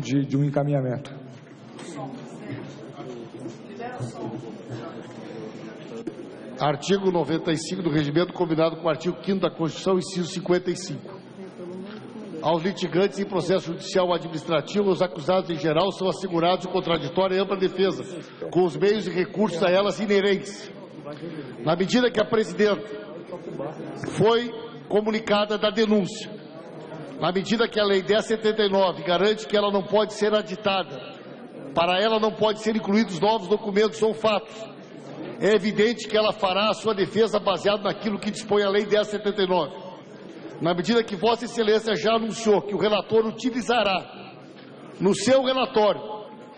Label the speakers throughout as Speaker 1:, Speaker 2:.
Speaker 1: de um encaminhamento.
Speaker 2: Artigo 95 do Regimento, combinado com o artigo 5º da Constituição, inciso 55. Aos litigantes em processo judicial ou administrativo, os acusados em geral são assegurados o contraditório e ampla defesa, com os meios e recursos a elas inerentes. Na medida que a presidenta foi comunicada da denúncia, na medida que a Lei 10.79 garante que ela não pode ser aditada, para ela não pode ser incluídos novos documentos ou fatos, é evidente que ela fará a sua defesa baseada naquilo que dispõe a Lei 10.79. Na medida que Vossa Excelência já anunciou que o relator utilizará no seu relatório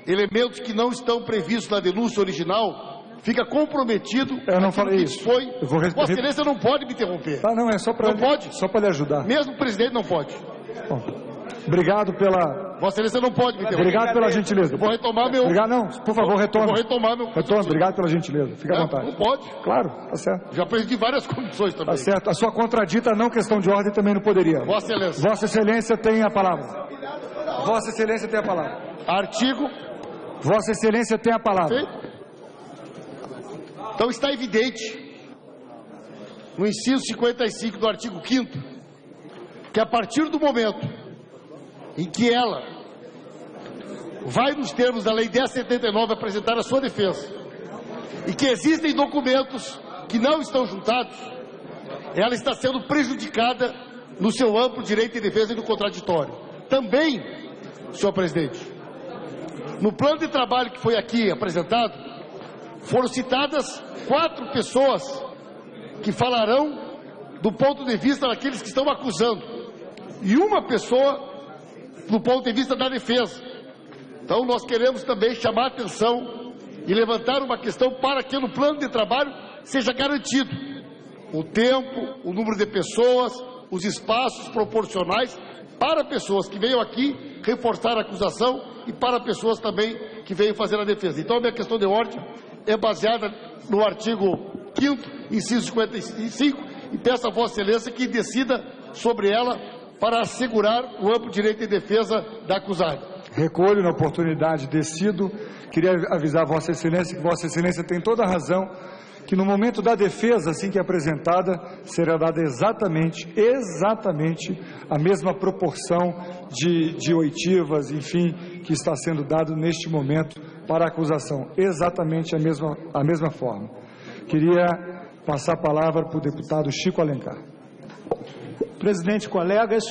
Speaker 2: elementos que não estão previstos na denúncia original, fica comprometido.
Speaker 1: Eu não falei isso.
Speaker 2: Vossa Excelência não pode me interromper.
Speaker 1: Ah, não, é só para...
Speaker 2: Não pode?
Speaker 1: Só para lhe ajudar.
Speaker 2: Mesmo o presidente não pode.
Speaker 1: Bom, obrigado pela...
Speaker 2: Vossa Excelência não pode me interromper.
Speaker 1: Obrigado pela gentileza.
Speaker 2: Eu vou retomar meu...
Speaker 1: Obrigado, não, por favor, retome.
Speaker 2: Eu vou retomar meu...
Speaker 1: Retome, obrigado pela gentileza. Fique à vontade.
Speaker 2: Não pode.
Speaker 1: Claro, tá certo.
Speaker 2: Já presidi várias comissões também.
Speaker 1: Tá certo. A sua contradita não questão de ordem também não poderia.
Speaker 2: Vossa Excelência.
Speaker 1: Vossa Excelência tem a palavra. Vossa Excelência tem a palavra.
Speaker 2: Artigo...
Speaker 1: Vossa Excelência tem a palavra.
Speaker 2: Sim. Então está evidente, no inciso 55 do artigo 5º, que a partir do momento em que ela vai, nos termos da Lei 10.79, apresentar a sua defesa, e que existem documentos que não estão juntados, ela está sendo prejudicada no seu amplo direito de defesa e no contraditório. Também, senhor presidente, no plano de trabalho que foi aqui apresentado, foram citadas 4 pessoas que falarão do ponto de vista daqueles que estão acusando, e uma pessoa do ponto de vista da defesa. Então nós queremos também chamar a atenção e levantar uma questão para que no plano de trabalho seja garantido o tempo, o número de pessoas, os espaços proporcionais para pessoas que venham aqui reforçar a acusação e para pessoas também que venham fazer a defesa. Então a minha questão de ordem é baseada no artigo 5º, inciso 55, e peço a Vossa Excelência que decida sobre ela para assegurar o amplo direito de defesa da acusada.
Speaker 1: Recolho na oportunidade, decido. Queria avisar a Vossa Excelência que Vossa Excelência tem toda a razão, que no momento da defesa, assim que é apresentada, será dada exatamente a mesma proporção de oitivas, enfim, que está sendo dado neste momento para a acusação. Exatamente a mesma forma. Queria passar a palavra para o deputado Chico Alencar.
Speaker 3: Presidente, colegas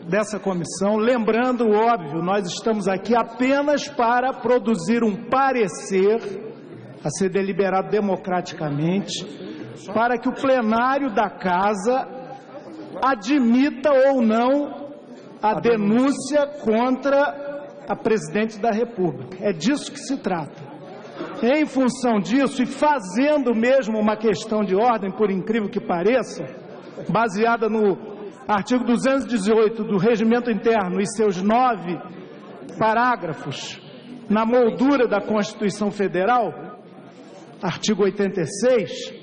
Speaker 3: dessa comissão, lembrando, óbvio, nós estamos aqui apenas para produzir um parecer a ser deliberado democraticamente, para que o plenário da Casa admita ou não a denúncia contra a presidente da República. É disso que se trata. Em função disso, e fazendo mesmo uma questão de ordem, por incrível que pareça, baseada no artigo 218 do Regimento Interno e seus 9 parágrafos, na moldura da Constituição Federal, artigo 86,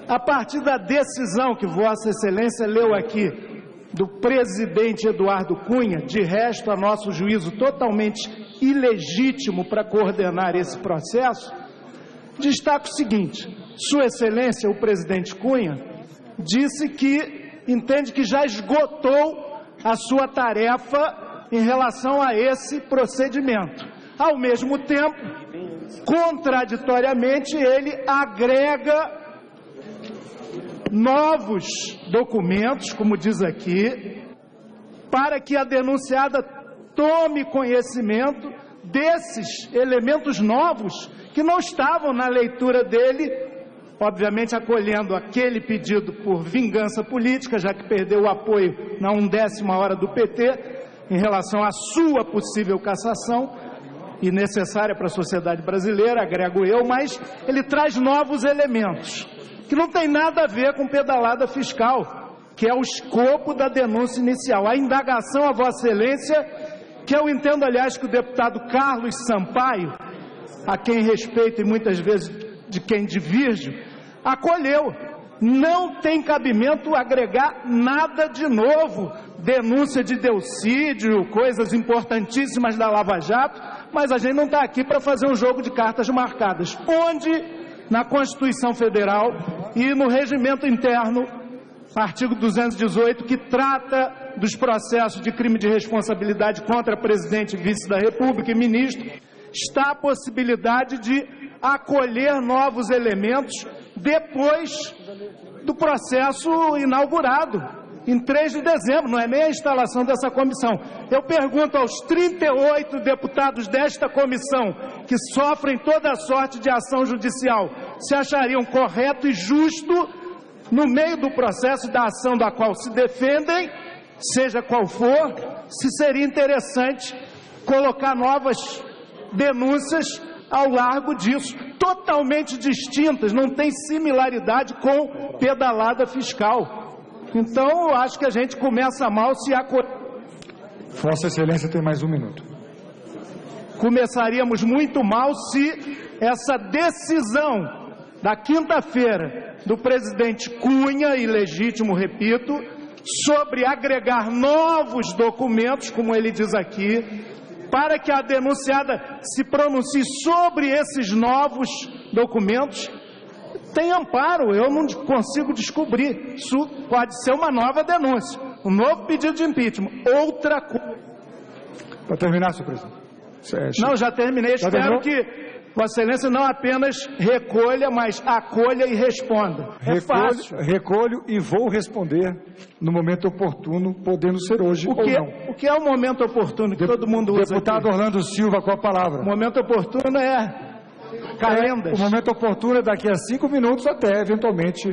Speaker 3: a partir da decisão que Vossa Excelência leu aqui, do presidente Eduardo Cunha, de resto, a nosso juízo totalmente ilegítimo para coordenar esse processo, destaco o seguinte: Sua Excelência, o presidente Cunha, disse que entende que já esgotou a sua tarefa em relação a esse procedimento. Ao mesmo tempo, contraditoriamente, ele agrega novos documentos, como diz aqui, para que a denunciada tome conhecimento desses elementos novos que não estavam na leitura dele, obviamente acolhendo aquele pedido por vingança política, já que perdeu o apoio na 1/10ª hora do PT, em relação à sua possível cassação, e necessária para a sociedade brasileira, agrego eu, mas ele traz novos elementos, que não tem nada a ver com pedalada fiscal, que é o escopo da denúncia inicial. A indagação a Vossa Excelência, que eu entendo, aliás, que o deputado Carlos Sampaio, a quem respeito e muitas vezes de quem divirjo, acolheu. Não tem cabimento agregar nada de novo, denúncia de deucídio, coisas importantíssimas da Lava Jato, mas a gente não está aqui para fazer um jogo de cartas marcadas. Onde, na Constituição Federal e no regimento interno, artigo 218, que trata dos processos de crime de responsabilidade contra presidente e vice da República e ministro, está a possibilidade de acolher novos elementos depois do processo inaugurado, em 3 de dezembro, não é nem a instalação dessa comissão. Eu pergunto aos 38 deputados desta comissão, que sofrem toda sorte de ação judicial, se achariam correto e justo, no meio do processo da ação da qual se defendem, seja qual for, se seria interessante colocar novas denúncias ao largo disso, totalmente distintas, não tem similaridade com pedalada fiscal. Então, eu acho que a gente começa mal se acolher.
Speaker 1: Vossa Excelência tem mais 1 minuto.
Speaker 3: Começaríamos muito mal se essa decisão da quinta-feira do presidente Cunha, ilegítimo, repito, sobre agregar novos documentos, como ele diz aqui, para que a denunciada se pronuncie sobre esses novos documentos, tem amparo. Eu não consigo descobrir. Isso pode ser uma nova denúncia, um novo pedido de impeachment, outra coisa.
Speaker 1: Para terminar, senhor presidente.
Speaker 3: Não, já terminei. Espero que Vossa Excelência não apenas recolha, mas acolha e responda.
Speaker 1: Recolho e vou responder no momento oportuno, podendo ser hoje ou não.
Speaker 3: O que é o momento oportuno que todo mundo usa?
Speaker 1: Deputado
Speaker 3: aqui?
Speaker 1: Orlando Silva, com a palavra.
Speaker 3: O momento oportuno é calendas.
Speaker 1: O momento oportuno é daqui a 5 minutos até, eventualmente,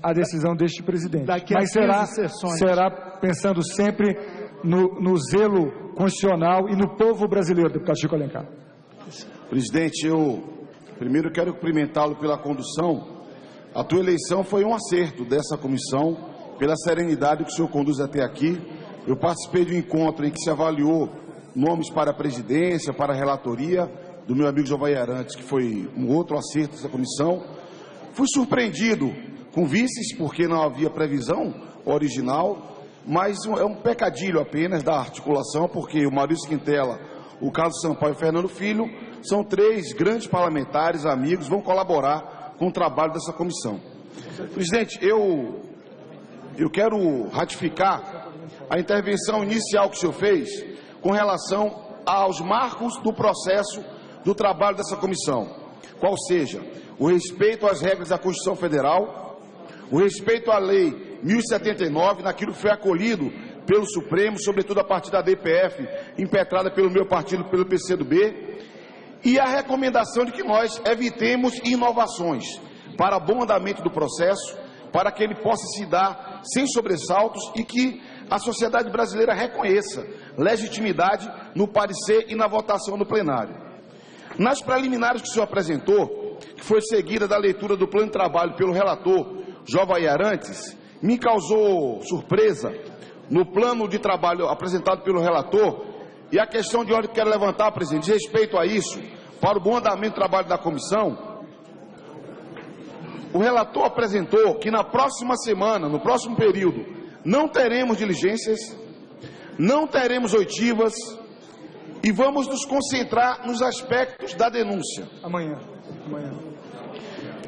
Speaker 1: a decisão deste presidente.
Speaker 3: Mas
Speaker 1: será pensando sempre no zelo constitucional e no povo brasileiro, deputado Chico Alencar.
Speaker 4: Presidente, eu primeiro quero cumprimentá-lo pela condução. A tua eleição foi um acerto dessa comissão, pela serenidade que o senhor conduz até aqui. Eu participei de um encontro em que se avaliou nomes para a presidência, para a relatoria, do meu amigo Jovem Arantes, que foi um outro acerto dessa comissão. Fui surpreendido com vices, porque não havia previsão original, mas é um pecadilho apenas da articulação, porque o Maurício Quintela, o Carlos Sampaio e o Fernando Filho são 3 grandes parlamentares, amigos, vão colaborar com o trabalho dessa comissão. Presidente, eu quero ratificar a intervenção inicial que o senhor fez com relação aos marcos do processo do trabalho dessa comissão, qual seja o respeito às regras da Constituição Federal, o respeito à Lei 1079, naquilo que foi acolhido pelo Supremo, sobretudo a partir da DPF, impetrada pelo meu partido, pelo PCdoB, e a recomendação de que nós evitemos inovações para bom andamento do processo, para que ele possa se dar sem sobressaltos e que a sociedade brasileira reconheça legitimidade no parecer e na votação no plenário. Nas preliminares que o senhor apresentou, que foi seguida da leitura do plano de trabalho pelo relator Jovem Arantes, me causou surpresa no plano de trabalho apresentado pelo relator, e a questão de ordem que quero levantar, presidente, de respeito a isso, para o bom andamento do trabalho da comissão, o relator apresentou que na próxima semana, no próximo período, não teremos diligências, não teremos oitivas e vamos nos concentrar nos aspectos da denúncia.
Speaker 1: Amanhã.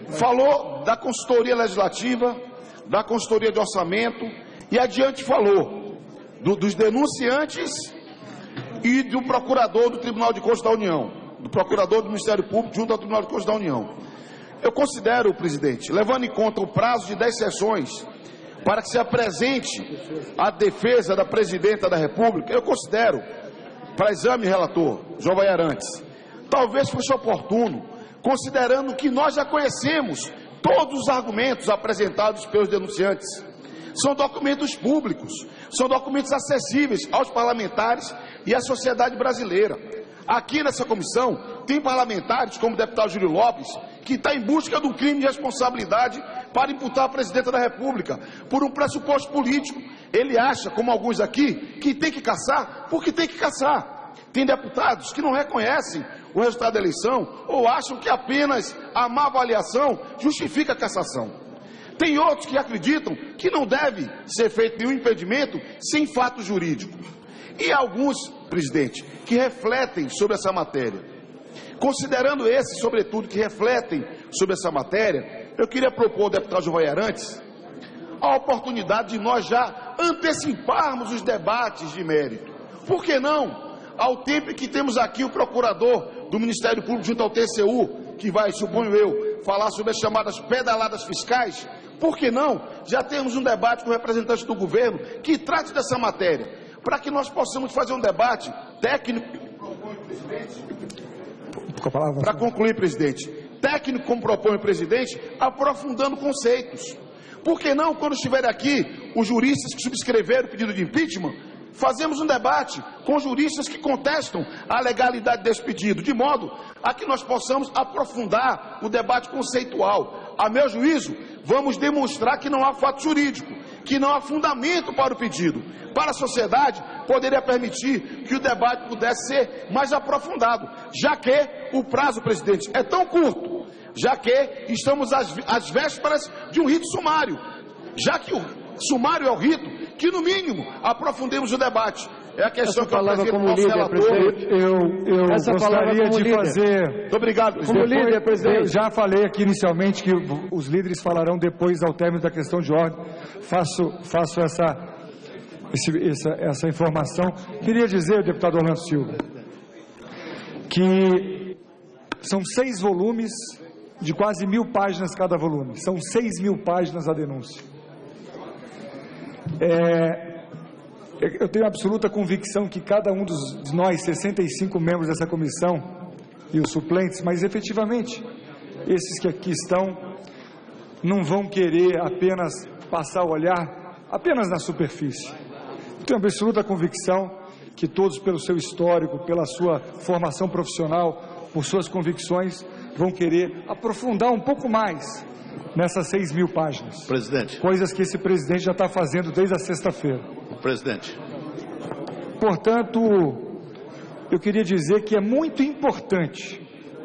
Speaker 4: Falou da consultoria legislativa, da consultoria de orçamento e adiante falou dos denunciantes e do procurador do Tribunal de Contas da União, do procurador do Ministério Público junto ao Tribunal de Contas da União. Eu considero, presidente, levando em conta o prazo de 10 sessões para que se apresente a defesa da presidenta da República, eu considero, para exame, relator Jovem Arantes, talvez fosse oportuno, considerando que nós já conhecemos todos os argumentos apresentados pelos denunciantes. São documentos públicos, são documentos acessíveis aos parlamentares e à sociedade brasileira. Aqui nessa comissão tem parlamentares, como o deputado Júlio Lopes, que está em busca de um crime de responsabilidade para imputar a presidenta da República por um pressuposto político. Ele acha, como alguns aqui, que tem que caçar porque tem que caçar. Tem deputados que não reconhecem o resultado da eleição ou acham que apenas a má avaliação justifica a cassação. Tem outros que acreditam que não deve ser feito nenhum impedimento sem fato jurídico. E alguns, presidente, que refletem sobre essa matéria. Considerando esses, sobretudo, que refletem sobre essa matéria, eu queria propor ao deputado Jeová Arantes a oportunidade de nós já anteciparmos os debates de mérito. Por que não? Ao tempo em que temos aqui o procurador do Ministério Público junto ao TCU, que vai, suponho eu, falar sobre as chamadas pedaladas fiscais, por que não já temos um debate com representantes do governo que trate dessa matéria, para que nós possamos fazer um debate técnico, para concluir, presidente, técnico como propõe o presidente, aprofundando conceitos. Por que não, quando estiver aqui os juristas que subscreveram o pedido de impeachment, fazemos um debate com juristas que contestam a legalidade desse pedido, de modo a que nós possamos aprofundar o debate conceitual. A meu juízo, vamos demonstrar que não há fato jurídico, que não há fundamento para o pedido. Para a sociedade, poderia permitir que o debate pudesse ser mais aprofundado, já que o prazo, presidente, é tão curto, já que estamos às vésperas de um rito sumário, já que o sumário é o rito, que no mínimo aprofundemos o debate. É a questão que eu apresento ao nosso relator.
Speaker 1: Eu gostaria de fazer...
Speaker 4: Muito obrigado,
Speaker 1: como líder, presidente. Eu já falei aqui inicialmente que os líderes falarão depois, ao término da questão de ordem. Faço essa informação. Queria dizer, deputado Orlando Silva, que são 6 volumes de quase 1.000 páginas cada volume. São 6.000 páginas a denúncia. Eu tenho absoluta convicção que cada um de nós, 65 membros dessa comissão e os suplentes, mas efetivamente, esses que aqui estão, não vão querer apenas passar o olhar apenas na superfície. Eu tenho absoluta convicção que todos, pelo seu histórico, pela sua formação profissional, por suas convicções, vão querer aprofundar um pouco mais nessas 6.000 páginas.
Speaker 5: Presidente.
Speaker 1: Coisas que esse presidente já está fazendo desde a sexta-feira.
Speaker 5: Presidente.
Speaker 1: Portanto, eu queria dizer que é muito importante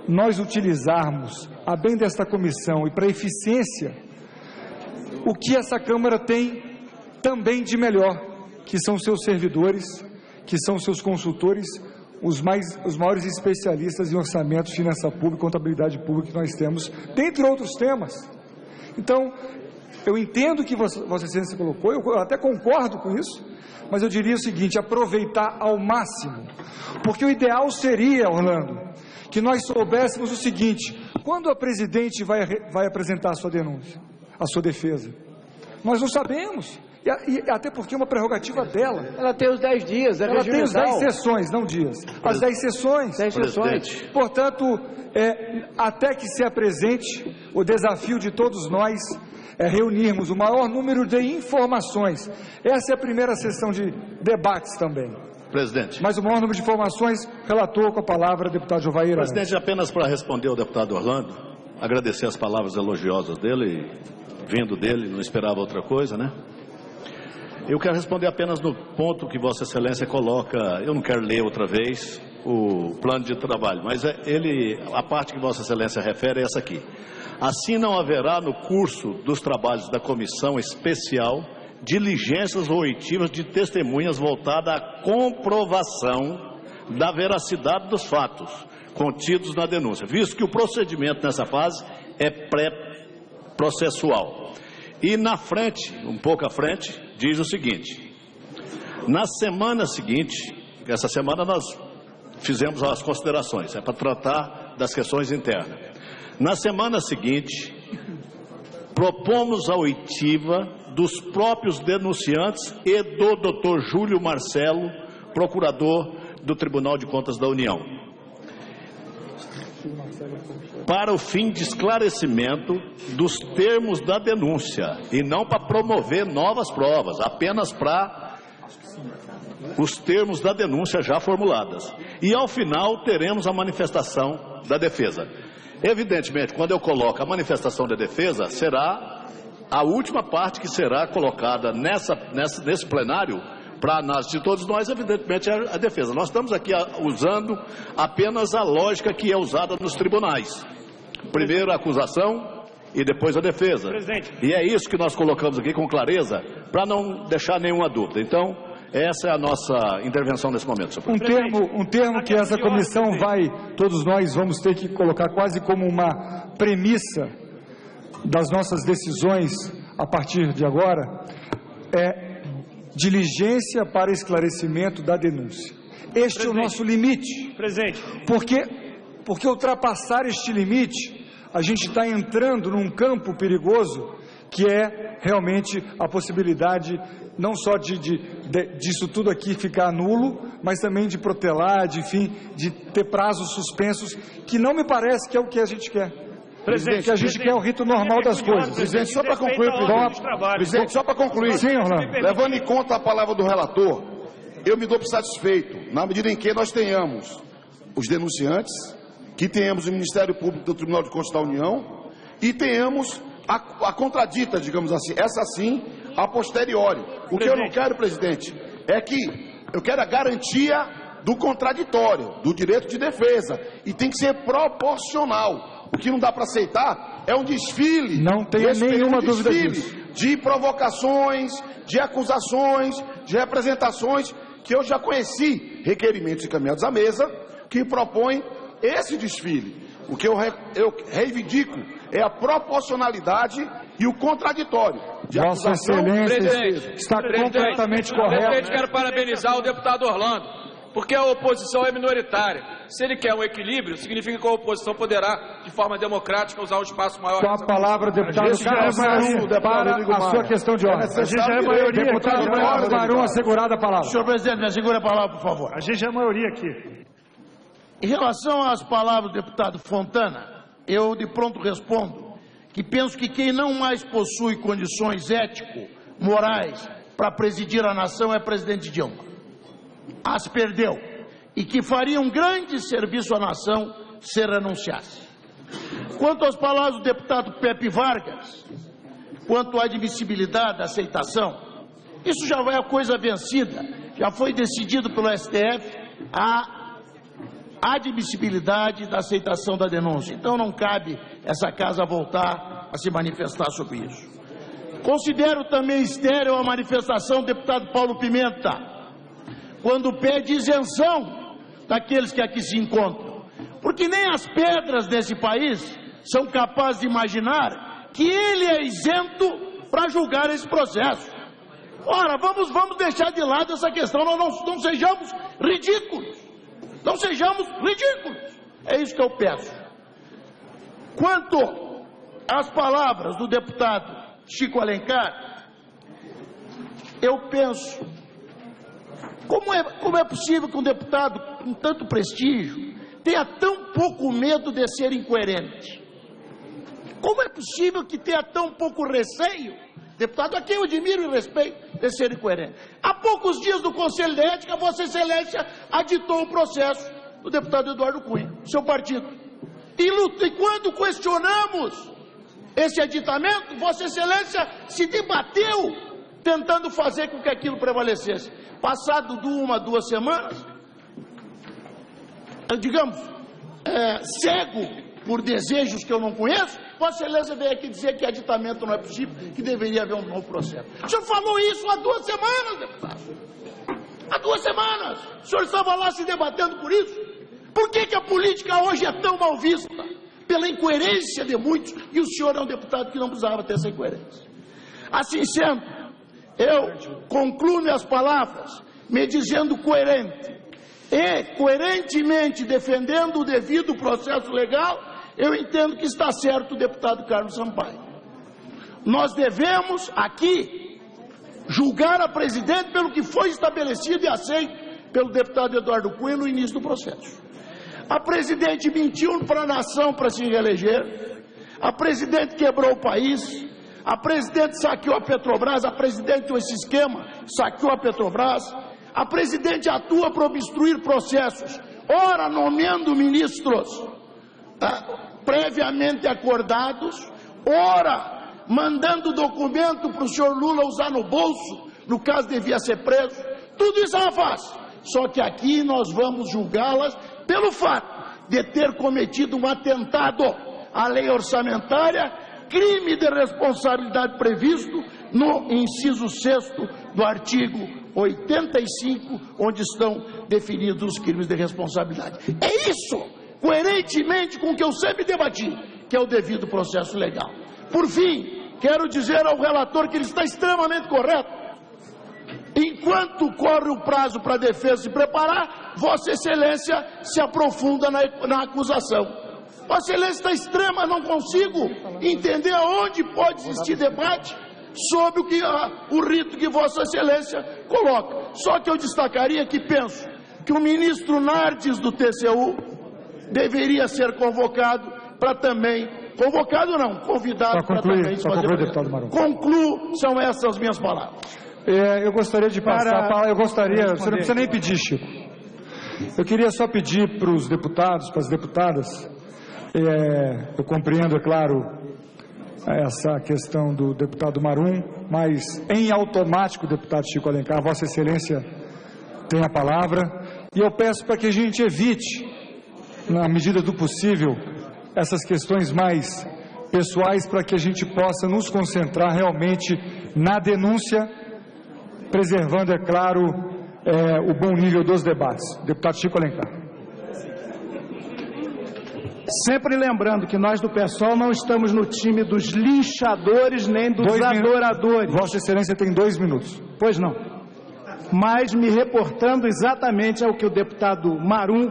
Speaker 1: nós utilizarmos, a bem desta comissão e para a eficiência, o que essa Câmara tem também de melhor, que são seus servidores, que são seus consultores, os maiores especialistas em orçamento, finança pública, contabilidade pública que nós temos, dentre outros temas. Então, eu entendo o que Vossa Excelência colocou, eu até concordo com isso, mas eu diria o seguinte: aproveitar ao máximo, porque o ideal seria, Orlando, que nós soubéssemos o seguinte: quando a presidente vai apresentar a sua denúncia, a sua defesa? Nós não sabemos. E até porque é uma prerrogativa dela.
Speaker 6: Ela tem os 10 dias,
Speaker 1: ela tem os 10 sessões, não dias. As 10 sessões.
Speaker 6: 10 sessões.
Speaker 1: Portanto, até que se apresente, o desafio de todos nós é reunirmos o maior número de informações. Essa é a primeira sessão de debates também.
Speaker 5: Presidente.
Speaker 1: Mas o maior número de informações, relator com a palavra, deputado Jeová Arantes.
Speaker 5: Presidente, apenas para responder ao deputado Orlando, agradecer as palavras elogiosas dele, vindo dele, não esperava outra coisa, né? Eu quero responder apenas no ponto que Vossa Excelência coloca. Eu não quero ler outra vez o plano de trabalho, mas a parte que Vossa Excelência refere é essa aqui. Assim, não haverá no curso dos trabalhos da comissão especial diligências ou oitivas de testemunhas voltadas à comprovação da veracidade dos fatos contidos na denúncia, visto que o procedimento nessa fase é pré-processual. E na frente, um pouco à frente, diz o seguinte: na semana seguinte, essa semana nós fizemos as considerações, é para tratar das questões internas. Na semana seguinte, propomos a oitiva dos próprios denunciantes e do Dr. Júlio Marcelo, procurador do Tribunal de Contas da União, para o fim de esclarecimento dos termos da denúncia, e não para promover novas provas, apenas para os termos da denúncia já formuladas. E ao final teremos a manifestação da defesa. Evidentemente, quando eu coloco a manifestação da defesa, será a última parte que será colocada nesse plenário para análise de todos nós, evidentemente, é a defesa. Nós estamos aqui usando apenas a lógica que é usada nos tribunais. Primeiro a acusação, e depois a defesa. E é isso que nós colocamos aqui com clareza, para não deixar nenhuma dúvida. Então, essa é a nossa intervenção nesse momento, senhor presidente.
Speaker 1: Um termo que essa comissão todos nós vamos ter que colocar quase como uma premissa das nossas decisões a partir de agora, é diligência para esclarecimento da denúncia. Este é o nosso limite. Porque ultrapassar este limite, a gente está entrando num campo perigoso, que é realmente a possibilidade não só disso tudo aqui ficar nulo, mas também de protelar, de ter prazos suspensos, que não me parece que é o que a gente quer. Presidente, que a gente quer o rito normal das coisas.
Speaker 4: Presidente, só para concluir, presidente, só para concluir.
Speaker 1: Sim, Orlando.
Speaker 4: Levando em conta a palavra do relator, eu me dou por satisfeito, na medida em que nós tenhamos os denunciantes, que tenhamos o Ministério Público do Tribunal de Contas da União e tenhamos a contradita, digamos assim, essa sim, a posteriori. O que eu não quero, presidente, é que eu quero a garantia do contraditório, do direito de defesa, e tem que ser proporcional. O que não dá para aceitar é um desfile.
Speaker 1: Não tenho nenhuma dúvida disso.
Speaker 4: De provocações, de acusações, de representações, que eu já conheci requerimentos encaminhados à mesa que propõem esse desfile. O que eu reivindico é a proporcionalidade e o contraditório.
Speaker 1: Vossa Excelência está completamente correto.
Speaker 6: Presidente, quero parabenizar o deputado Orlando, porque a oposição é minoritária. Se ele quer um equilíbrio, significa que a oposição poderá, de forma democrática, usar o espaço maior.
Speaker 1: Com a palavra, deputado Carlos Marum, para a sua questão de ordem.
Speaker 3: A gente já é maioria.
Speaker 1: Deputado Carlos Marum, assegurada a palavra.
Speaker 7: Senhor presidente, me assegura a palavra, por favor.
Speaker 3: A gente já é maioria aqui.
Speaker 7: Em relação às palavras do deputado Fontana, eu de pronto respondo que penso que quem não mais possui condições ético-morais para presidir a nação é o presidente Dilma. As perdeu, e que faria um grande serviço à nação se renunciasse. Quanto às palavras do deputado Pepe Vargas, quanto à admissibilidade da aceitação, isso já vai a coisa vencida, já foi decidido pelo STF a admissibilidade da aceitação da denúncia. Então não cabe essa casa voltar a se manifestar sobre isso. Considero também estéril a manifestação do deputado Paulo Pimenta, quando pede isenção daqueles que aqui se encontram. Porque nem as pedras desse país são capazes de imaginar que ele é isento para julgar esse processo. Ora, vamos deixar de lado essa questão, nós não sejamos ridículos. Não sejamos ridículos. É isso que eu peço. Quanto às palavras do deputado Chico Alencar, eu penso, como é possível que um deputado com tanto prestígio tenha tão pouco medo de ser incoerente? Como é possível que tenha tão pouco receio, deputado a quem eu admiro e respeito, de ser incoerente? Há poucos dias do Conselho de Ética, Vossa Excelência aditou o processo do deputado Eduardo Cunha, seu partido. E quando questionamos esse aditamento, Vossa Excelência se debateu tentando fazer com que aquilo prevalecesse. Passado de 1 a 2 semanas, digamos, cego por desejos que eu não conheço, Vossa Excelência veio aqui dizer que aditamento não é possível, que deveria haver um novo processo. O senhor falou isso há 2 semanas, deputado. Há 2 semanas. O senhor estava lá se debatendo por isso. Por que a política hoje é tão mal vista? Pela incoerência de muitos, e o senhor é um deputado que não precisava ter essa incoerência. Assim sendo, eu concluo minhas palavras me dizendo coerente, e coerentemente defendendo o devido processo legal, eu entendo que está certo o deputado Carlos Sampaio. Nós devemos aqui julgar a presidente pelo que foi estabelecido e aceito pelo deputado Eduardo Cunha no início do processo. A presidente mentiu para a nação para se reeleger, a presidente quebrou o país, a presidente saqueou a Petrobras, a presidente com esse esquema saqueou a Petrobras, a presidente atua para obstruir processos, ora nomeando ministros previamente acordados, ora mandando documento para o senhor Lula usar no bolso, no caso devia ser preso. Tudo isso ela faz, só que aqui nós vamos julgá-las pelo fato de ter cometido um atentado à lei orçamentária, crime de responsabilidade previsto no inciso 6º do artigo 85, onde estão definidos os crimes de responsabilidade. É isso, coerentemente com o que eu sempre debati, que é o devido processo legal. Por fim, quero dizer ao relator que ele está extremamente correto. Enquanto corre o prazo para a defesa se preparar, Vossa Excelência se aprofunda na acusação. Vossa Excelência está extrema, não consigo entender aonde pode existir debate sobre o rito que Vossa Excelência coloca. Só que eu destacaria que penso que o ministro Nardes do TCU deveria ser convocado para também, convidado para também fazer.
Speaker 1: Deputado Marum.
Speaker 7: Concluo, são essas as minhas palavras.
Speaker 1: Eu gostaria de passar a palavra, você não precisa nem pedir, Chico. Eu queria só pedir para os deputados, para as deputadas, eu compreendo, é claro, essa questão do deputado Marum, mas em automático, deputado Chico Alencar, Vossa Excelência tem a palavra, e eu peço para que a gente evite, na medida do possível, essas questões mais pessoais, para que a gente possa nos concentrar realmente na denúncia, preservando, é claro, o bom nível dos debates. Deputado Chico Alencar.
Speaker 3: Sempre lembrando que nós do PSOL não estamos no time dos linchadores nem dos adoradores.
Speaker 1: Vossa Excelência tem 2 minutos.
Speaker 3: Pois não. Mas me reportando exatamente ao que o deputado Marum,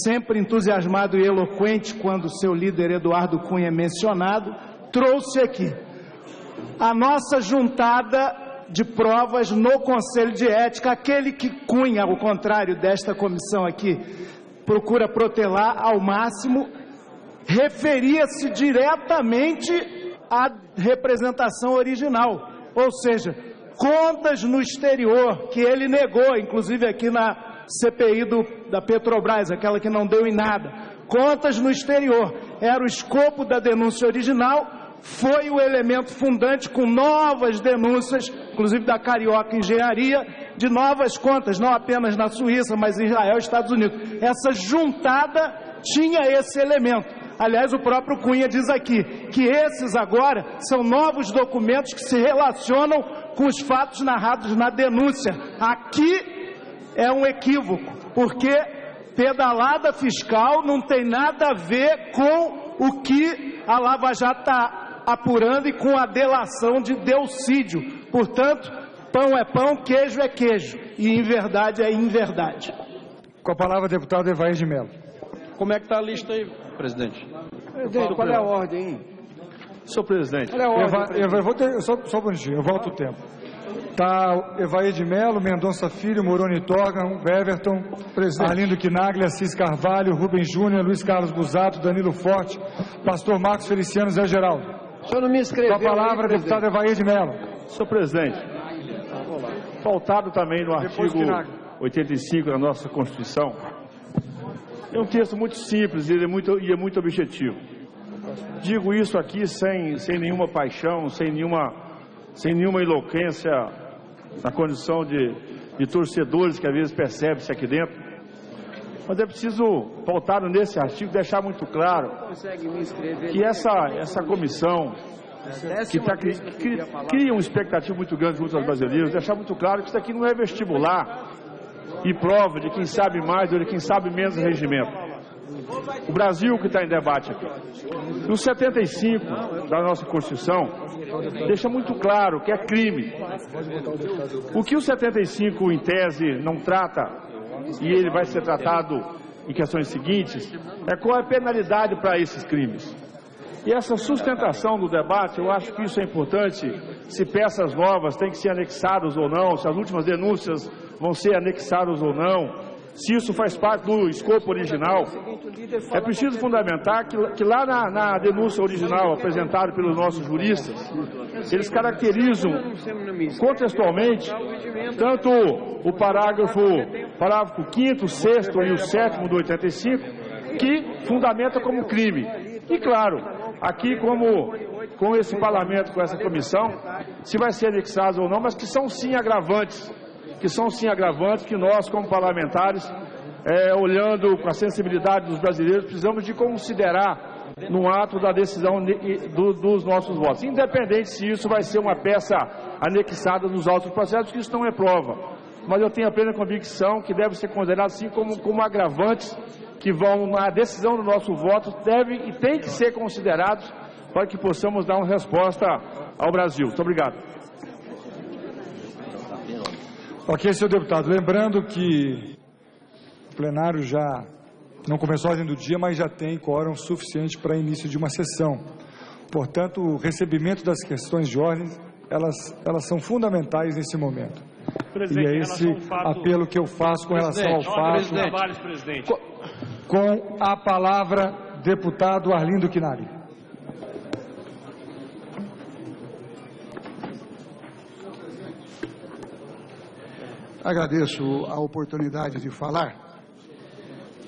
Speaker 3: sempre entusiasmado e eloquente quando seu líder Eduardo Cunha é mencionado, trouxe aqui. A nossa juntada de provas no Conselho de Ética, aquele que Cunha, ao contrário desta comissão aqui, procura protelar ao máximo, referia-se diretamente à representação original, ou seja, contas no exterior, que ele negou, inclusive aqui na CPI da Petrobras, aquela que não deu em nada. Contas no exterior, era o escopo da denúncia original, foi o elemento fundante com novas denúncias, inclusive da Carioca Engenharia, de novas contas, não apenas na Suíça, mas em Israel e Estados Unidos. Essa juntada tinha esse elemento. Aliás, o próprio Cunha diz aqui que esses agora são novos documentos que se relacionam com os fatos narrados na denúncia. Aqui é um equívoco, porque pedalada fiscal não tem nada a ver com o que a Lava Jato está apurando e com a delação de Delcídio. Portanto, pão é pão, queijo é queijo. E inverdade é inverdade.
Speaker 1: Com a palavra, deputado Evair de Mello.
Speaker 8: Como é que está a lista aí, presidente?
Speaker 9: Qual é a ordem, hein?
Speaker 8: Senhor presidente.
Speaker 9: Qual é a ordem?
Speaker 1: Só um minutinho, eu volto o tempo. Está Evair de Mello, Mendonça Filho, Moroni Torgan, Weverton, Arlindo Quinaglia, Assis Carvalho, Rubens Júnior, Luiz Carlos Busato, Danilo Forte, Pastor Marcos Feliciano, Zé Geraldo.
Speaker 9: O senhor não me inscreveu.
Speaker 1: Com a palavra, deputado Evair de Mello.
Speaker 8: Senhor presidente, pautado também no artigo 85 da nossa Constituição, é um texto muito simples e é muito objetivo. Digo isso aqui sem nenhuma paixão, sem nenhuma eloquência na condição de torcedores que às vezes percebe-se aqui dentro. Mas é preciso, pautado nesse artigo, deixar muito claro que essa comissão que cria uma expectativa muito grande junto aos brasileiros, deixar muito claro que isso aqui não é vestibular e prova de quem sabe mais ou de quem sabe menos do regimento. O Brasil que está em debate aqui. No 75 da nossa Constituição, deixa muito claro que é crime. O que o 75, em tese, não trata, e ele vai ser tratado em questões seguintes, é qual é a penalidade para esses crimes. E essa sustentação do debate, eu acho que isso é importante, se peças novas têm que ser anexadas ou não, se as últimas denúncias vão ser anexadas ou não, se isso faz parte do escopo original. É preciso fundamentar que lá na denúncia original apresentada pelos nossos juristas, eles caracterizam contextualmente tanto o parágrafo 5º, 6º e o 7º do 85, que fundamenta como crime. E claro, aqui com esse parlamento, com essa comissão, se vai ser anexado ou não, mas que são sim agravantes, que nós como parlamentares, olhando com a sensibilidade dos brasileiros, precisamos de considerar no ato da decisão dos nossos votos, independente se isso vai ser uma peça anexada nos autos processos, que isso não é prova. Mas eu tenho a plena convicção que deve ser considerado assim como agravantes que vão na decisão do nosso voto, devem e têm que ser considerados para que possamos dar uma resposta ao Brasil. Muito obrigado.
Speaker 1: Ok, senhor deputado. Lembrando que o plenário já não começou a ordem do dia, mas já tem quórum suficiente para início de uma sessão. Portanto, o recebimento das questões de ordem, elas são fundamentais nesse momento. E é esse apelo que eu faço com relação ao fato. Com a palavra, deputado Arlindo Quinari.
Speaker 10: Agradeço a oportunidade de falar.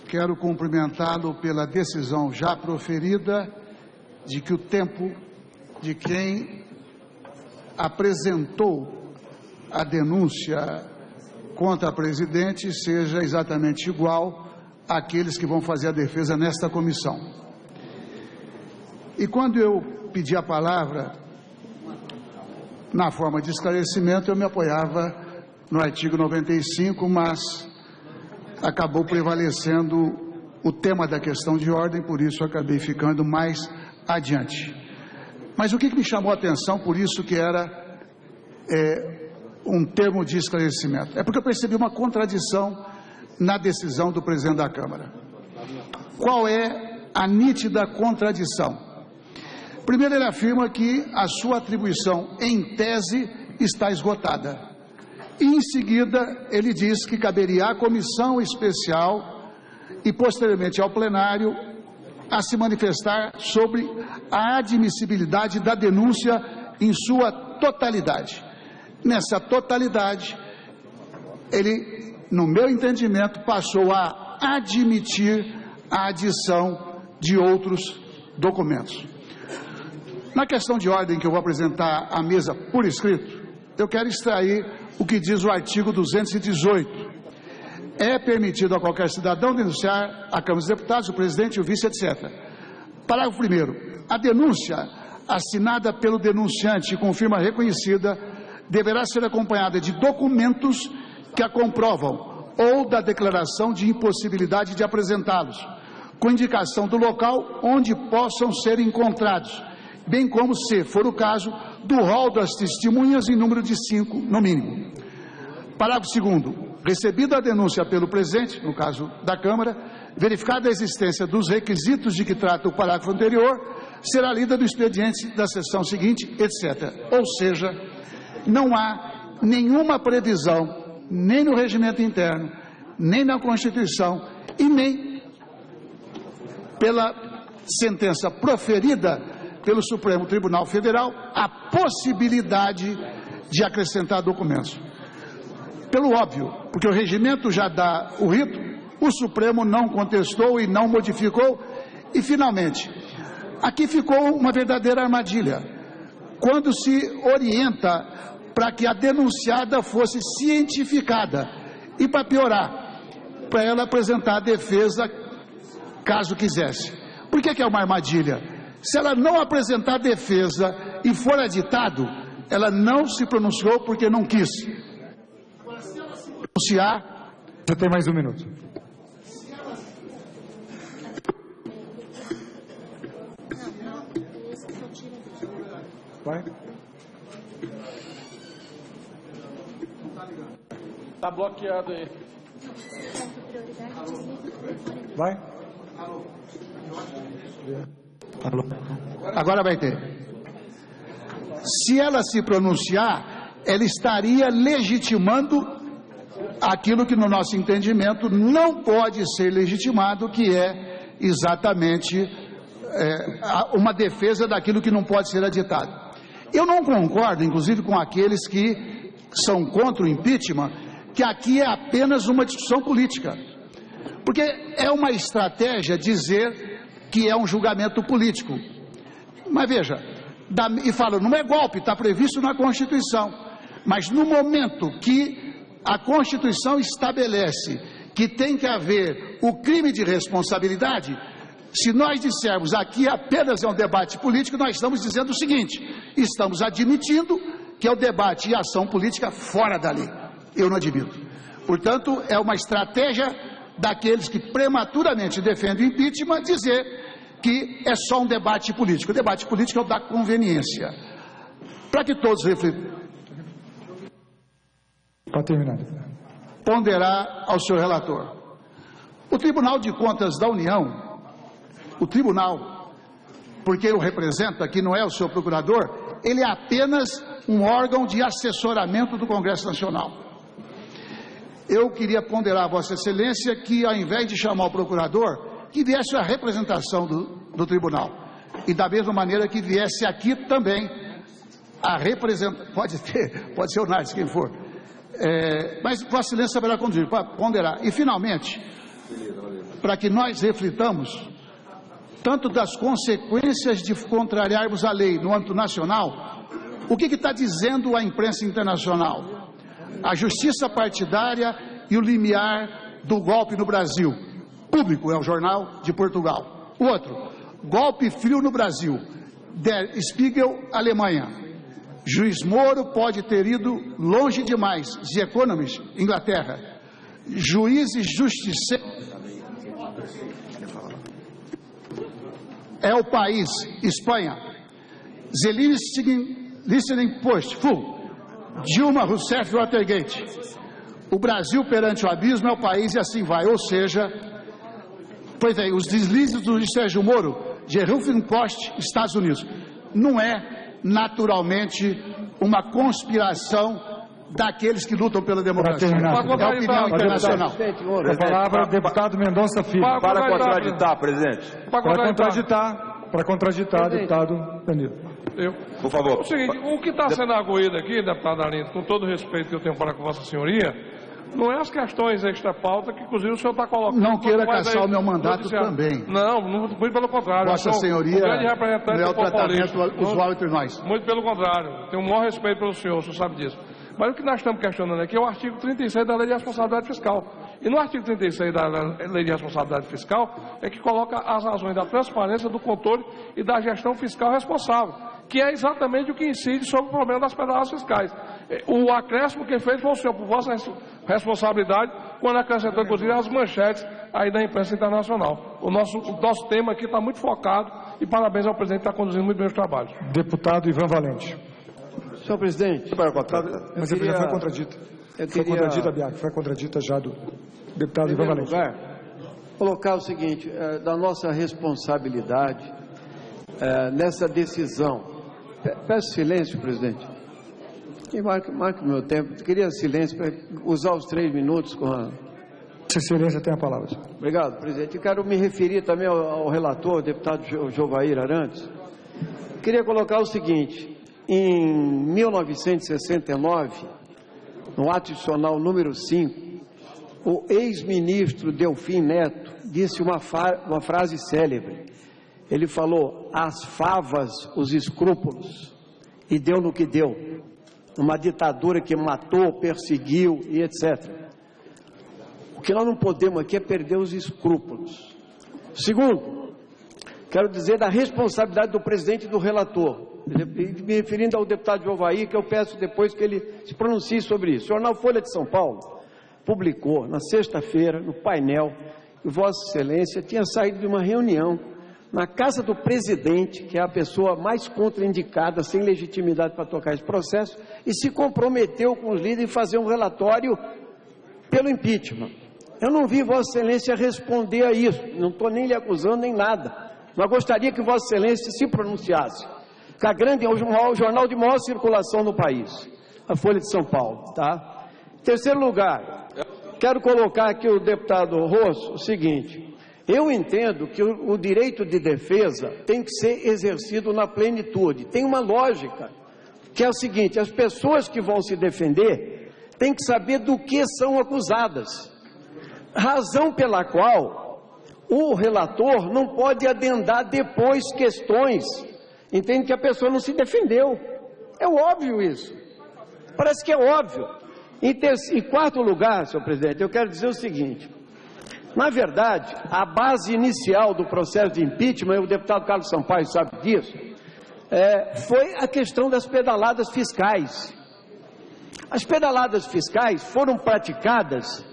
Speaker 10: Quero cumprimentá-lo pela decisão já proferida de que o tempo de quem apresentou a denúncia contra a presidente seja exatamente igual àqueles que vão fazer a defesa nesta comissão. E quando eu pedi a palavra, na forma de esclarecimento, eu me apoiava no artigo 95, mas acabou prevalecendo o tema da questão de ordem, por isso acabei ficando mais adiante. Mas o que me chamou a atenção, por isso que era um termo de esclarecimento, é porque eu percebi uma contradição na decisão do presidente da Câmara. Qual é a nítida contradição? Primeiro, ele afirma que a sua atribuição, em tese, está esgotada. E, em seguida, ele diz que caberia à comissão especial e, posteriormente, ao plenário, a se manifestar sobre a admissibilidade da denúncia em sua totalidade. Nessa totalidade, ele, no meu entendimento, passou a admitir a adição de outros documentos. Na questão de ordem que eu vou apresentar à mesa por escrito, eu quero extrair o que diz o artigo 218. É permitido a qualquer cidadão denunciar a Câmara dos Deputados, o presidente, o vice, etc. Parágrafo 1º. A denúncia assinada pelo denunciante com firma reconhecida deverá ser acompanhada de documentos que a comprovam ou da declaração de impossibilidade de apresentá-los, com indicação do local onde possam ser encontrados, bem como, se for o caso, do rol das testemunhas em número de 5, no mínimo. Parágrafo 2º. Recebida a denúncia pelo presidente, no caso da Câmara, verificada a existência dos requisitos de que trata o parágrafo anterior, será lida do expediente da sessão seguinte, etc. Ou seja, não há nenhuma previsão, nem no regimento interno, nem na Constituição, e nem pela sentença proferida pelo Supremo Tribunal Federal, a possibilidade de acrescentar documentos. Pelo óbvio, porque o regimento já dá o rito, o Supremo não contestou e não modificou, e finalmente, aqui ficou uma verdadeira armadilha, quando se orienta para que a denunciada fosse cientificada, e para piorar, para ela apresentar a defesa, caso quisesse. Por que é uma armadilha? Se ela não apresentar defesa e for aditado, ela não se pronunciou porque não quis. Pronunciar.
Speaker 1: Você tem mais um minuto. Vai.
Speaker 6: Tá bloqueado aí.
Speaker 1: Vai.
Speaker 10: Agora vai ter. Se ela se pronunciar, ela estaria legitimando aquilo que, no nosso entendimento, não pode ser legitimado, que é exatamente uma defesa daquilo que não pode ser aditado. Eu não concordo, inclusive, com aqueles que são contra o impeachment, que aqui é apenas uma discussão política. Porque é uma estratégia dizer que é um julgamento político. Mas veja, e fala, não é golpe, está previsto na Constituição. Mas no momento que a Constituição estabelece que tem que haver o crime de responsabilidade, Se nós dissermos aqui apenas é um debate político, nós estamos dizendo o seguinte: estamos admitindo que é o debate e a ação política fora da lei. Eu não admito. Portanto, é uma estratégia daqueles que prematuramente defendem o impeachment dizer que é só um debate político. O debate político é o da conveniência. Para que todos reflitam.
Speaker 1: Para terminar.
Speaker 10: Ponderar ao seu relator. O Tribunal de Contas da União, o tribunal, porque ele o representa, que não é o seu procurador, ele é apenas um órgão de assessoramento do Congresso Nacional. Eu queria ponderar a Vossa Excelência que, ao invés de chamar o procurador, que viesse a representação do tribunal. E da mesma maneira que viesse aqui também a representação, pode ser o Nardes, quem for. Mas Vossa Excelência saberá conduzir, para ponderar. E, finalmente, para que nós reflitamos tanto das consequências de contrariarmos a lei no âmbito nacional, o que está dizendo a imprensa internacional? A justiça partidária e o limiar do golpe no Brasil. Público é o jornal de Portugal. O outro, golpe frio no Brasil. Der Spiegel, Alemanha. Juiz Moro pode ter ido longe demais. The Economist, Inglaterra. Juízes justiceiros. É o país, Espanha. The Listening Post, full. Dilma Rousseff Watergate. O Brasil perante o abismo é o país e assim vai. Ou seja, pois é, os deslizes do Sérgio Moro, de Huffington Post, Estados Unidos. Não é, naturalmente, uma conspiração daqueles que lutam pela democracia. É a opinião internacional.
Speaker 1: A palavra, deputado Mendonça Filho.
Speaker 11: Para contraditar, presidente.
Speaker 1: Para contraditar, deputado Danilo.
Speaker 11: Por favor.
Speaker 12: O seguinte, o que está sendo arguído aqui, deputado Arlindo, com todo o respeito que eu tenho para com Vossa Senhoria, não é as questões extra-pauta que, inclusive, o senhor está colocando.
Speaker 10: Não queira caçar o meu mandato também.
Speaker 12: Não, muito pelo contrário.
Speaker 10: Vossa Senhoria
Speaker 12: não
Speaker 10: é o tratamento usual entre nós.
Speaker 12: Muito pelo contrário. Tenho o maior respeito pelo senhor sabe disso. Mas o que nós estamos questionando aqui é o artigo 36 da Lei de Responsabilidade Fiscal. E no artigo 36 da Lei de Responsabilidade Fiscal é que coloca as razões da transparência, do controle e da gestão fiscal responsável, que é exatamente o que incide sobre o problema das pedalas fiscais. O acréscimo que fez foi o senhor, por vossa responsabilidade, quando acrescentou, inclusive, as manchetes aí da imprensa internacional. O nosso tema aqui está muito focado e parabéns ao presidente que está conduzindo muito bem os trabalhos.
Speaker 1: Deputado Ivan Valente.
Speaker 9: Senhor presidente.
Speaker 1: Mas já foi contradita. Foi contradita, Biac, foi contradita já do deputado Ivan Valente.
Speaker 9: Colocar o seguinte, da nossa responsabilidade nessa decisão. Peço silêncio, presidente. E marque o meu tempo. Queria silêncio para usar os 3 minutos com a...
Speaker 1: Excelência tem a palavra.
Speaker 9: Obrigado, presidente. Eu quero me referir também ao relator, o deputado Jovair Arantes. Queria colocar o seguinte: em 1969, no ato adicional número 5, o ex-ministro Delfim Neto disse uma frase célebre. Ele falou: as favas, os escrúpulos, e deu no que deu. Uma ditadura que matou, perseguiu e etc. O que nós não podemos aqui é perder os escrúpulos. Segundo, quero dizer da responsabilidade do presidente e do relator, me referindo ao deputado Jovair, que eu peço depois que ele se pronuncie sobre isso. O jornal Folha de São Paulo publicou na sexta-feira, no painel, que Vossa Excelência tinha saído de uma reunião na casa do presidente, que é a pessoa mais contraindicada, sem legitimidade para tocar esse processo, e se comprometeu com os líderes em fazer um relatório pelo impeachment. Eu não vi Vossa Excelência responder a isso, não estou nem lhe acusando nem nada, mas gostaria que Vossa Excelência se pronunciasse. Que a grande é o jornal de maior circulação no país, a Folha de São Paulo, tá? Em terceiro lugar, quero colocar aqui o deputado Rosso o seguinte: eu entendo que o direito de defesa tem que ser exercido na plenitude. Tem uma lógica, que é o seguinte: as pessoas que vão se defender têm que saber do que são acusadas. Razão pela qual o relator não pode adendar depois questões. Entende que a pessoa não se defendeu. É óbvio isso. Parece que é óbvio. Em quarto lugar, senhor presidente, eu quero dizer o seguinte: Na verdade, a base inicial do processo de impeachment, e o deputado Carlos Sampaio sabe disso, foi a questão das pedaladas fiscais. As pedaladas fiscais foram praticadas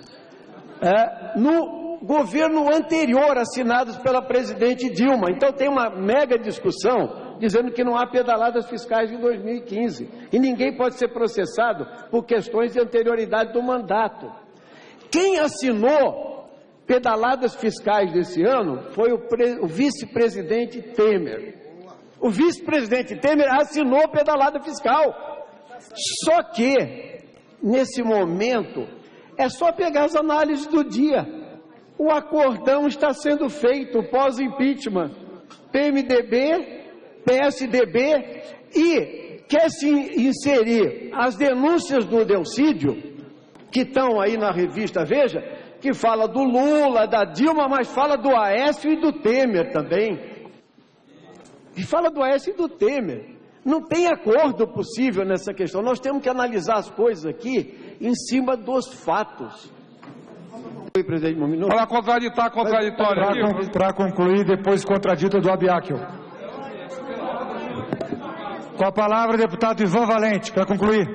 Speaker 9: no governo anterior, assinados pela presidente Dilma. Então tem uma mega discussão dizendo que não há pedaladas fiscais em 2015 e ninguém pode ser processado por questões de anterioridade do mandato. Quem assinou pedaladas fiscais desse ano foi o vice-presidente Temer. O vice-presidente Temer assinou pedalada fiscal. Só que, nesse momento, é só pegar as análises do dia. O acordão está sendo feito pós-impeachment. PMDB, PSDB e quer se inserir as denúncias do Delcídio, que estão aí na revista Veja, que fala do Lula, da Dilma, mas fala do Aécio e do Temer também. E fala do Aécio e do Temer. Não tem acordo possível nessa questão. Nós temos que analisar as coisas aqui em cima dos fatos. Oi, presidente, um minuto.
Speaker 12: Para contraditar, contraditório.
Speaker 1: Para concluir, depois contradito do Abiacchio. Com a palavra, deputado Ivan Valente, para concluir.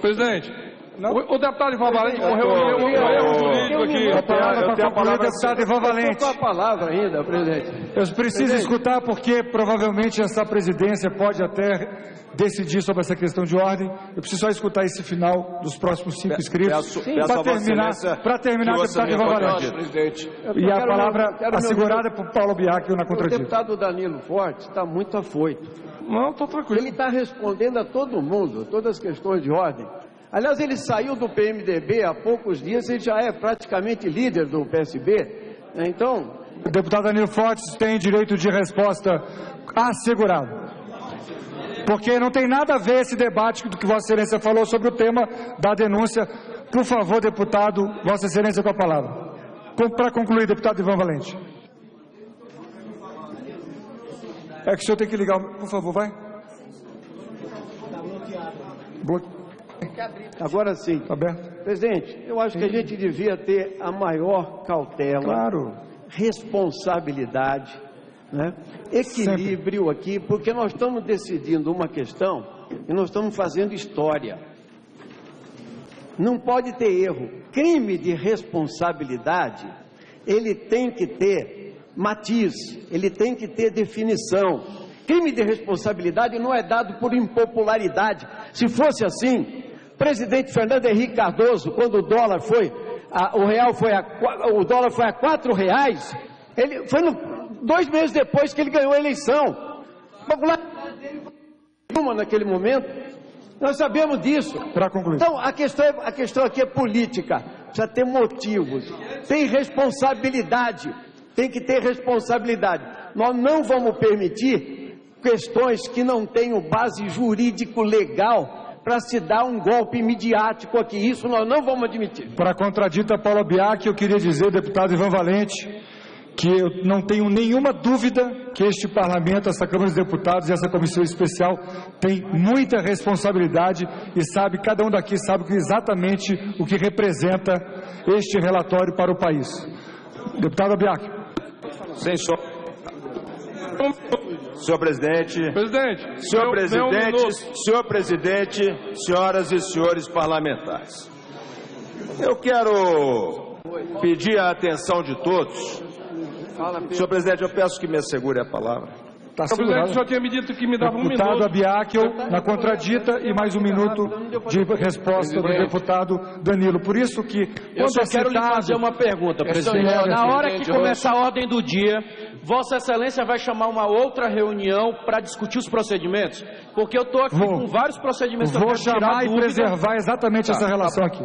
Speaker 12: Presidente, o deputado Ivan Valente morreu jurídico aqui.
Speaker 1: A palavra para concluir, deputado Ivan Valente.
Speaker 9: A palavra ainda, presidente.
Speaker 1: Eu preciso escutar porque provavelmente essa presidência pode até decidir sobre essa questão de ordem. Eu preciso só escutar esse final dos próximos 5 inscritos. Para terminar, deputado Ivan Valente. E a palavra assegurada por Paulo Abiacchio na contradição.
Speaker 9: O deputado Danilo Forte está muito afoito.
Speaker 12: Não, estou tranquilo.
Speaker 9: Ele está respondendo a todo mundo, todas as questões de ordem. Aliás, ele saiu do PMDB há poucos dias, ele já é praticamente líder do PSB. Então,
Speaker 1: o deputado Danilo Fortes tem direito de resposta assegurado. Porque não tem nada a ver esse debate do que Vossa Excelência falou sobre o tema da denúncia. Por favor, deputado, Vossa Excelência com a palavra. Para concluir, deputado Ivan Valente. É que o senhor tem que ligar. Por favor, vai.
Speaker 9: Agora sim.
Speaker 1: Tá aberto.
Speaker 9: Presidente, eu acho que a gente devia ter a maior cautela,
Speaker 1: claro,
Speaker 9: responsabilidade, né? Equilíbrio aqui, porque nós estamos decidindo uma questão e nós estamos fazendo história. Não pode ter erro. Crime de responsabilidade, ele tem que ter matiz, ele tem que ter definição. Crime de responsabilidade não é dado por impopularidade. Se fosse assim, o presidente Fernando Henrique Cardoso, quando o dólar foi, o dólar foi a R$4, ele foi 2 meses depois que ele ganhou a eleição. Popularidade dele foi uma naquele momento. Nós sabemos disso.
Speaker 1: Para concluir.
Speaker 9: Então, a questão aqui é política. Precisa ter motivos. Tem responsabilidade. Tem que ter responsabilidade. Nós não vamos permitir questões que não tenham base jurídico-legal para se dar um golpe midiático aqui. Isso nós não vamos admitir.
Speaker 1: Para contradita Paulo Abiacchio, eu queria dizer, deputado Ivan Valente, que eu não tenho nenhuma dúvida que este parlamento, essa Câmara dos Deputados e essa comissão especial tem muita responsabilidade e sabe, cada um daqui sabe exatamente o que representa este relatório para o país. Deputado Abiacchio.
Speaker 11: Senhor presidente, senhor presidente, senhoras e senhores parlamentares, eu quero pedir a atenção de todos. Senhor presidente, eu peço que me assegure a palavra.
Speaker 1: Tá
Speaker 12: o presidente só tinha me dito que me dava um minuto.
Speaker 1: Deputado Abiacchio, na contradita, e mais 1 minuto de resposta do deputado Danilo. Por isso que...
Speaker 13: Eu só quero lhe fazer uma pergunta, presidente. Na hora que começar a ordem do dia, Vossa Excelência vai chamar uma outra reunião para discutir os procedimentos? Porque eu estou aqui com vários procedimentos.
Speaker 1: Vou chamar e preservar exatamente essa relação aqui.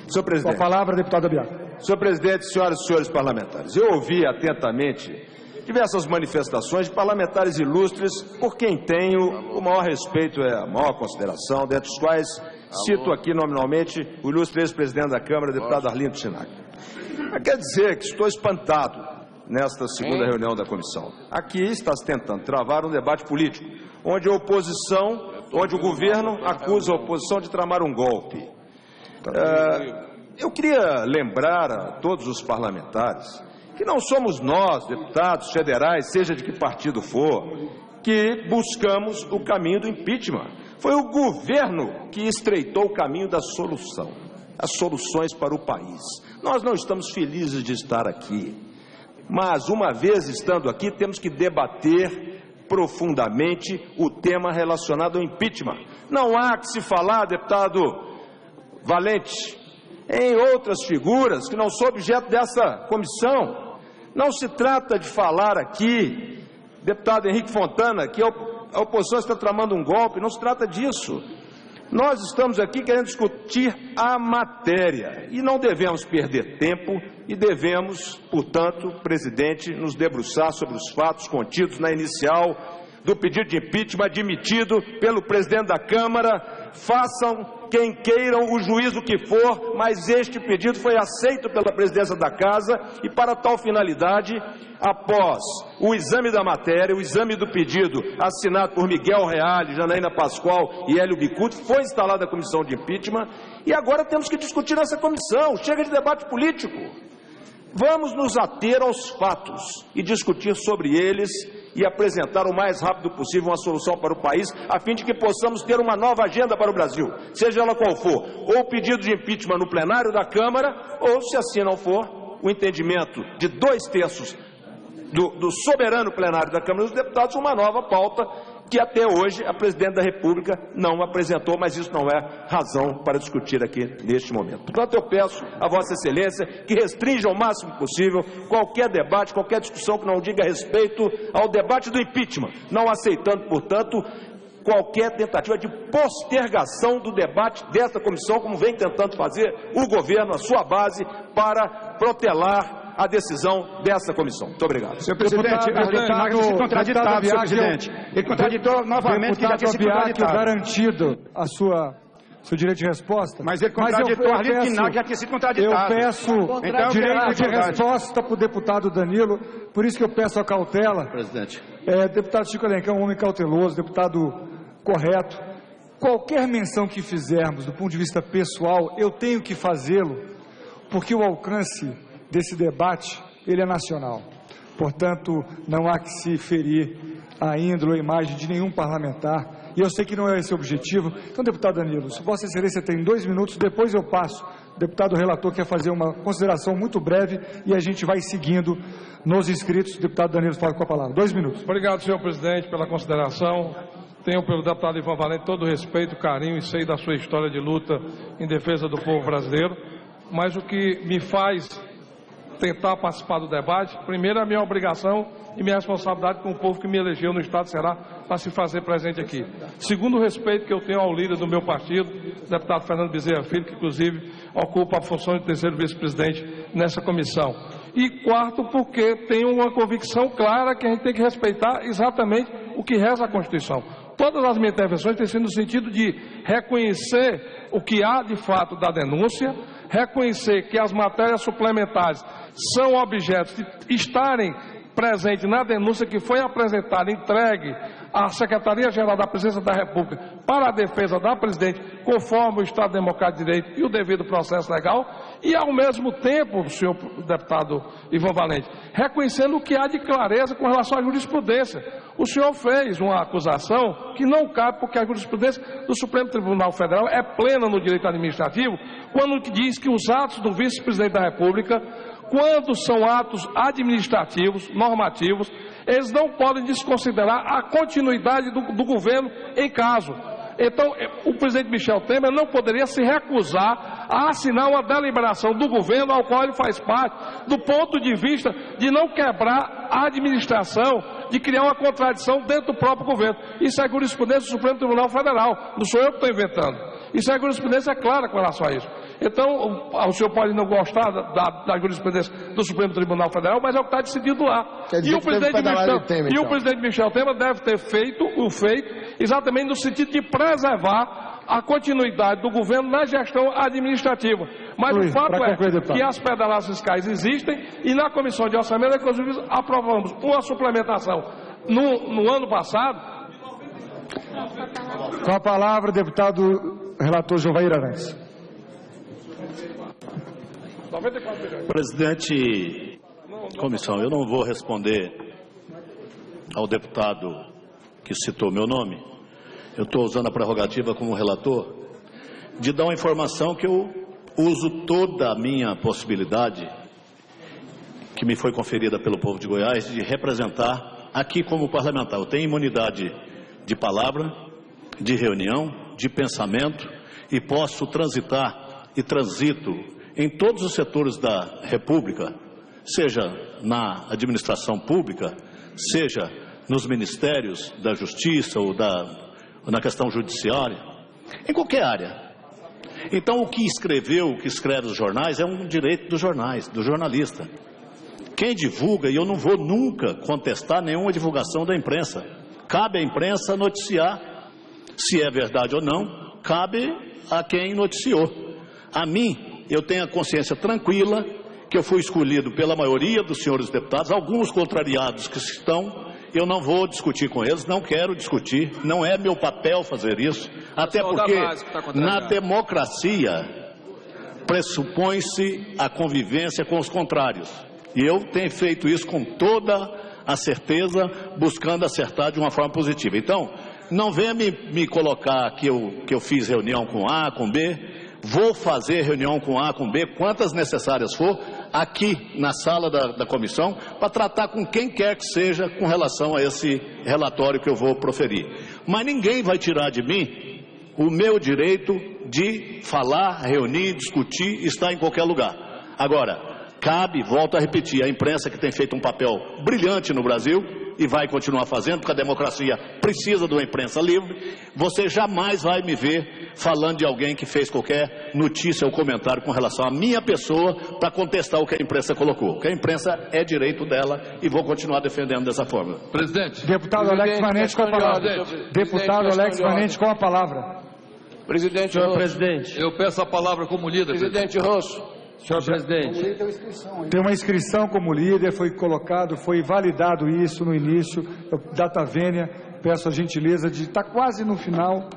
Speaker 11: Senhor presidente.
Speaker 1: Com a palavra, deputado Abiacchio.
Speaker 11: Senhor presidente, senhoras e senhores parlamentares, eu ouvi atentamente diversas manifestações de parlamentares ilustres por quem tenho o maior respeito e a maior consideração, dentre os quais cito aqui nominalmente o ilustre ex-presidente da Câmara, deputado Arlindo Chinaglia. Quer dizer que estou espantado nesta segunda reunião da comissão. Aqui está se tentando travar um debate político, onde a oposição onde o governo acusa a oposição de tramar um golpe. Eu queria lembrar a todos os parlamentares que não somos nós, deputados federais, seja de que partido for, que buscamos o caminho do impeachment. Foi o governo que estreitou o caminho da solução, as soluções para o país. Nós não estamos felizes de estar aqui, mas uma vez estando aqui, temos que debater profundamente o tema relacionado ao impeachment. Não há que se falar, deputado Valente, em outras figuras que não são objeto dessa comissão. Não se trata de falar aqui, deputado Henrique Fontana, que a oposição está tramando um golpe. Não se trata disso. Nós estamos aqui querendo discutir a matéria e não devemos perder tempo e devemos, portanto, presidente, nos debruçar sobre os fatos contidos na inicial do pedido de impeachment admitido pelo presidente da Câmara. Façam quem queiram o juízo que for, mas este pedido foi aceito pela presidência da Casa e para tal finalidade, após o exame da matéria, o exame do pedido assinado por Miguel Reale, Janaína Pascoal e Hélio Bicudo, foi instalada a comissão de impeachment e agora temos que discutir nessa comissão. Chega de debate político. Vamos nos ater aos fatos e discutir sobre eles e apresentar o mais rápido possível uma solução para o país, a fim de que possamos ter uma nova agenda para o Brasil, seja ela qual for, ou o pedido de impeachment no plenário da Câmara, ou, se assim não for, o entendimento de 2/3 do soberano plenário da Câmara dos Deputados, uma nova pauta que até hoje a presidente da República não apresentou, mas isso não é razão para discutir aqui neste momento. Portanto, eu peço a Vossa Excelência que restrinja o máximo possível qualquer debate, qualquer discussão que não diga respeito ao debate do impeachment, não aceitando, portanto, qualquer tentativa de postergação do debate desta comissão, como vem tentando fazer o governo, a sua base, para protelar a decisão dessa comissão. Muito obrigado.
Speaker 14: Senhor presidente, contraditável, senhor presidente. Ele contraditou novamente que já tinha sido contraditado.
Speaker 1: Garantido seu direito de resposta.
Speaker 14: Mas ele contraditou a linha final que já tinha sido contraditado.
Speaker 1: Eu peço direito de resposta para o deputado Danilo, por isso que eu peço a cautela.
Speaker 5: Presidente.
Speaker 1: Deputado Chico Alencar é um homem cauteloso, deputado correto. Qualquer menção que fizermos do ponto de vista pessoal, eu tenho que fazê-lo, porque o alcance desse debate, ele é nacional. Portanto, não há que se ferir a índole ou a imagem de nenhum parlamentar, e eu sei que não é esse o objetivo. Então, deputado Danilo, se Vossa Excelência tem 2 minutos, depois eu passo. O deputado relator quer fazer uma consideração muito breve e a gente vai seguindo nos inscritos. O deputado Danilo fala com a palavra. 2 minutos.
Speaker 12: Obrigado, senhor presidente, pela consideração. Tenho pelo deputado Ivan Valente todo o respeito, carinho e sei da sua história de luta em defesa do povo brasileiro, mas o que me faz tentar participar do debate, primeiro, a minha obrigação e minha responsabilidade com o povo que me elegeu no Estado do Ceará para se fazer presente aqui. Segundo, o respeito que eu tenho ao líder do meu partido, o deputado Fernando Bezerra Filho, que inclusive ocupa a função de 3º vice-presidente nessa comissão. E quarto, porque tenho uma convicção clara que a gente tem que respeitar exatamente o que reza a Constituição. Todas as minhas intervenções têm sido no sentido de reconhecer o que há de fato da denúncia, reconhecer que as matérias suplementares são objetos de estarem presentes na denúncia que foi apresentada, entregue à Secretaria-Geral da Presidência da República para a defesa da Presidente, conforme o Estado Democrático de Direito e o devido processo legal, e ao mesmo tempo, senhor deputado Ivan Valente, reconhecendo o que há de clareza com relação à jurisprudência. O senhor fez uma acusação que não cabe, porque a jurisprudência do Supremo Tribunal Federal é plena no direito administrativo, quando diz que os atos do vice-presidente da República, quando são atos administrativos, normativos, eles não podem desconsiderar a continuidade do governo em caso. Então, o presidente Michel Temer não poderia se recusar a assinar uma deliberação do governo ao qual ele faz parte, do ponto de vista de não quebrar a administração, de criar uma contradição dentro do próprio governo. Isso é jurisprudência do Supremo Tribunal Federal, não sou eu que estou inventando. Isso é jurisprudência clara com relação a isso. Então, o senhor pode não gostar da jurisprudência do Supremo Tribunal Federal, mas é o que está decidido lá. E o presidente Michel Temer deve ter feito o feito exatamente no sentido de preservar a continuidade do governo na gestão administrativa. Mas o fato é que as pedaladas fiscais existem e na Comissão de Orçamento, inclusive, aprovamos uma suplementação no ano passado
Speaker 1: Com a palavra, deputado relator Jovair Arantes.
Speaker 5: Presidente, comissão, eu não vou responder ao deputado que citou meu nome. Eu estou usando a prerrogativa como relator de dar uma informação que eu uso toda a minha possibilidade que me foi conferida pelo povo de Goiás de representar aqui como parlamentar. Eu tenho imunidade de palavra, de reunião, de pensamento e posso transitar e transito em todos os setores da República, seja na administração pública, seja nos ministérios da Justiça ou na questão judiciária, em qualquer área. Então, o que escreveu, o que escreve os jornais, é um direito dos jornais, do jornalista. Quem divulga, e eu não vou nunca contestar nenhuma divulgação da imprensa, cabe à imprensa noticiar se é verdade ou não, cabe a quem noticiou. A mim, eu tenho a consciência tranquila que eu fui escolhido pela maioria dos senhores deputados, alguns contrariados que estão, eu não vou discutir com eles, não quero discutir, não é meu papel fazer isso, até porque na democracia pressupõe-se a convivência com os contrários. E eu tenho feito isso com toda a certeza, buscando acertar de uma forma positiva. Então, não venha me colocar que eu fiz reunião com A, com B. Vou fazer reunião com A, com B, quantas necessárias for, aqui na sala da comissão, para tratar com quem quer que seja com relação a esse relatório que eu vou proferir. Mas ninguém vai tirar de mim o meu direito de falar, reunir, discutir, estar em qualquer lugar. Agora, cabe, volto a repetir, a imprensa que tem feito um papel brilhante no Brasil e vai continuar fazendo, porque a democracia precisa de uma imprensa livre. Você jamais vai me ver falando de alguém que fez qualquer notícia ou comentário com relação à minha pessoa para contestar o que a imprensa colocou. Porque a imprensa é direito dela e vou continuar defendendo dessa forma.
Speaker 6: Presidente.
Speaker 1: Deputado Alex Manente com a palavra. Deputado Alex Manente com a palavra.
Speaker 15: Presidente, senhor presidente.
Speaker 6: Eu peço a palavra como líder.
Speaker 15: Presidente Rosso. Senhor presidente.
Speaker 1: Tem uma inscrição como líder, foi colocado, foi validado isso no início, data vênia, peço a gentileza de estar quase no final,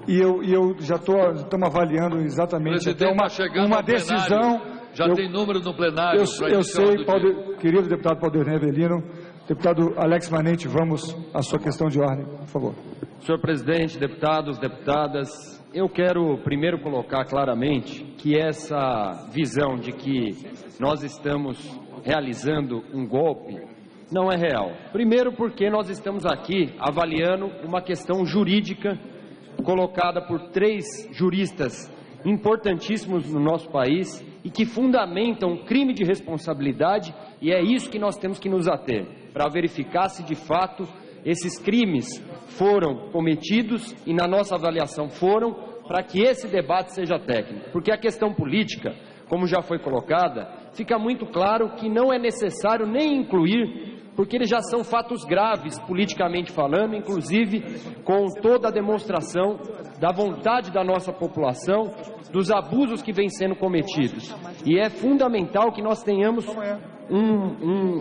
Speaker 1: e eu já estamos avaliando exatamente até uma decisão.
Speaker 6: Já tem número no plenário.
Speaker 1: Eu sei, querido deputado Paulo Avelino. Deputado Alex Manente, vamos à sua questão de ordem, por favor.
Speaker 15: Senhor presidente, deputados, deputadas, eu quero primeiro colocar claramente que essa visão de que nós estamos realizando um golpe não é real. Primeiro porque nós estamos aqui avaliando uma questão jurídica colocada por 3 juristas importantíssimos no nosso país e que fundamentam crime de responsabilidade, e é isso que nós temos que nos ater, para verificar se de fato esses crimes foram cometidos, e na nossa avaliação foram, para que esse debate seja técnico. Porque a questão política, como já foi colocada, fica muito claro que não é necessário nem incluir, porque eles já são fatos graves, politicamente falando, inclusive com toda a demonstração da vontade da nossa população, dos abusos que vêm sendo cometidos. E é fundamental que nós tenhamos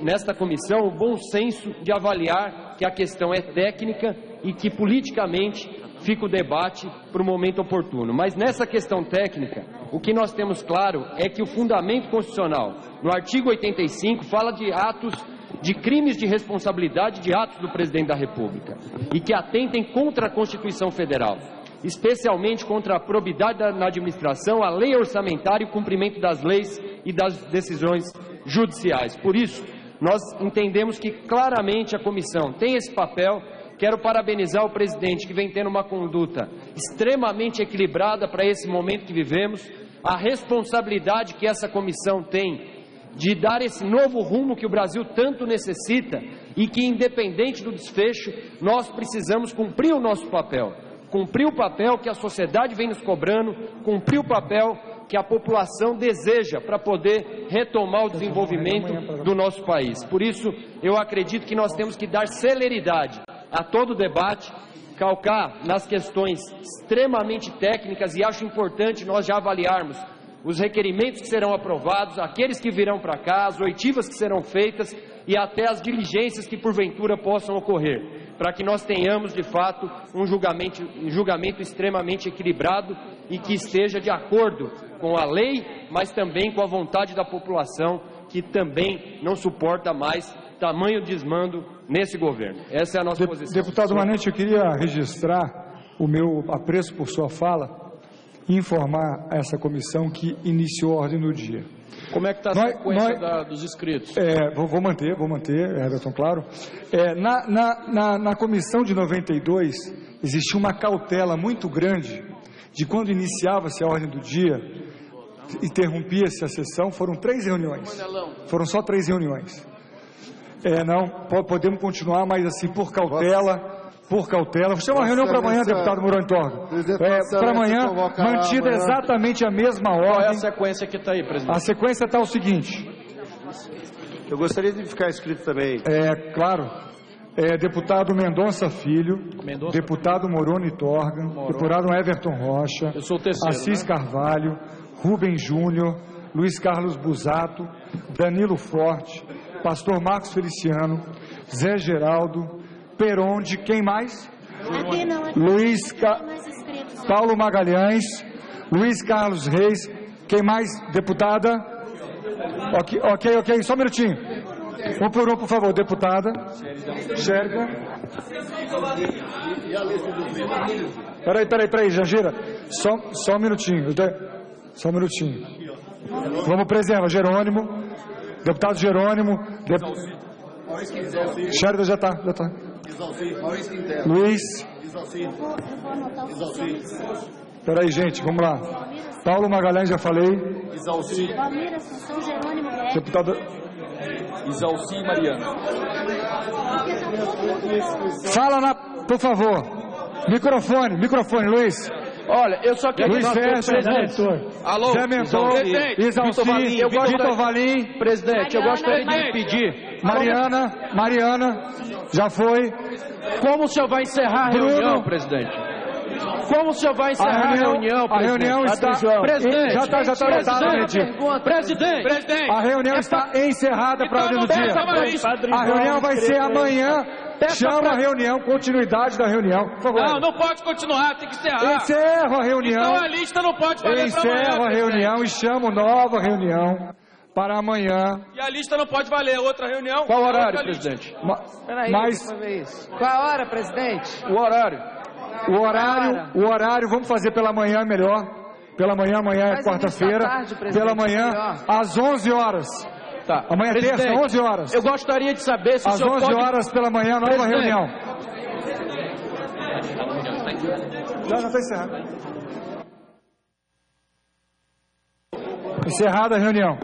Speaker 15: nesta comissão o bom senso de avaliar que a questão é técnica e que politicamente fica o debate para o momento oportuno. Mas nessa questão técnica, o que nós temos claro é que o fundamento constitucional, no artigo 85, fala de atos, de crimes de responsabilidade de atos do presidente da República e que atentem contra a Constituição Federal, especialmente contra a probidade na administração, a lei orçamentária e o cumprimento das leis e das decisões judiciais. Por isso, nós entendemos que claramente a comissão tem esse papel. Quero parabenizar o presidente, que vem tendo uma conduta extremamente equilibrada para esse momento que vivemos, a responsabilidade que essa comissão tem de dar esse novo rumo que o Brasil tanto necessita e que, independente do desfecho, nós precisamos cumprir o nosso papel. Cumprir o papel que a sociedade vem nos cobrando, cumprir o papel que a população deseja para poder retomar o desenvolvimento do nosso país. Por isso, eu acredito que nós temos que dar celeridade a todo o debate, calcar nas questões extremamente técnicas, e acho importante nós já avaliarmos os requerimentos que serão aprovados, aqueles que virão para cá, as oitivas que serão feitas e até as diligências que porventura possam ocorrer. para que nós tenhamos, de fato, um julgamento extremamente equilibrado e que esteja de acordo com a lei, mas também com a vontade da população, que também não suporta mais tamanho desmando nesse governo. Essa é a nossa posição.
Speaker 1: Deputado Manente, eu queria registrar o meu apreço por sua fala e informar essa comissão que iniciou a ordem do dia.
Speaker 13: Como é que está a sequência dos inscritos?
Speaker 1: Vou manter, Everton, claro. Na comissão de 92, existia uma cautela muito grande de quando iniciava-se a ordem do dia, interrompia-se a sessão, foram 3 reuniões. Foram só 3 reuniões. Podemos continuar, mas assim, por cautela. Vou chamar uma reunião para amanhã, deputado Moroni Torga. Para amanhã, mantida exatamente a mesma ordem.
Speaker 13: Qual é a sequência que está aí, presidente?
Speaker 1: A sequência está o seguinte.
Speaker 16: Eu gostaria de ficar escrito também.
Speaker 1: Claro. Deputado Mendonça Filho, deputado Moroni Torga, deputado Everton Rocha,
Speaker 13: eu sou o terceiro,
Speaker 1: Assis Carvalho, Rubem Júnior, Luiz Carlos Busato, Danilo Forte, pastor Marcos Feliciano, Zé Geraldo, Peronde, quem mais?
Speaker 17: Aqui não,
Speaker 1: Paulo Magalhães, Luiz Carlos Reis, quem mais, deputada? Ok, só um minutinho. Um por um, por favor, deputada. Xerga. Peraí, Jangira. Só um minutinho. Vamos preservar, Jerônimo. Deputado Jerônimo. Xerga já está. Luiz. Peraí, gente, vamos lá. Paulo Magalhães, já falei. Deputado
Speaker 6: Isalci e Mariana.
Speaker 1: Fala por favor. Microfone, Luiz.
Speaker 13: Olha, eu só queria...
Speaker 1: Luiz Sérgio,
Speaker 13: alô,
Speaker 1: Zé Mentor, Isalci, Vitor Valim.
Speaker 13: Presidente, eu gostaria de pedir...
Speaker 1: Mariana, já foi.
Speaker 13: Como o senhor vai encerrar a reunião, presidente? Como o senhor vai encerrar a reunião, presidente?
Speaker 1: A reunião está...
Speaker 13: Presidente,
Speaker 1: já está lotado,
Speaker 13: presidente.
Speaker 1: A reunião está encerrada para a ordem do dia. A reunião vai ser amanhã. Chama a reunião, continuidade da reunião, por favor.
Speaker 6: Não pode continuar, tem que encerrar.
Speaker 1: Encerro a reunião.
Speaker 6: Então a lista não pode valer para amanhã.
Speaker 1: Encerro a reunião e chamo nova reunião para amanhã.
Speaker 6: E a lista não pode valer, outra reunião.
Speaker 13: Qual horário, presidente?
Speaker 18: Qual a hora, presidente?
Speaker 13: O horário.
Speaker 1: O horário, vamos fazer pela manhã melhor. Pela manhã, amanhã é quarta-feira. Pela manhã, às 11 horas.
Speaker 13: Tá.
Speaker 1: Amanhã é terça, 11 horas.
Speaker 13: Eu gostaria de saber se o senhor
Speaker 1: às 11 horas pela manhã, nova reunião. Já está encerrado. Encerrada a reunião.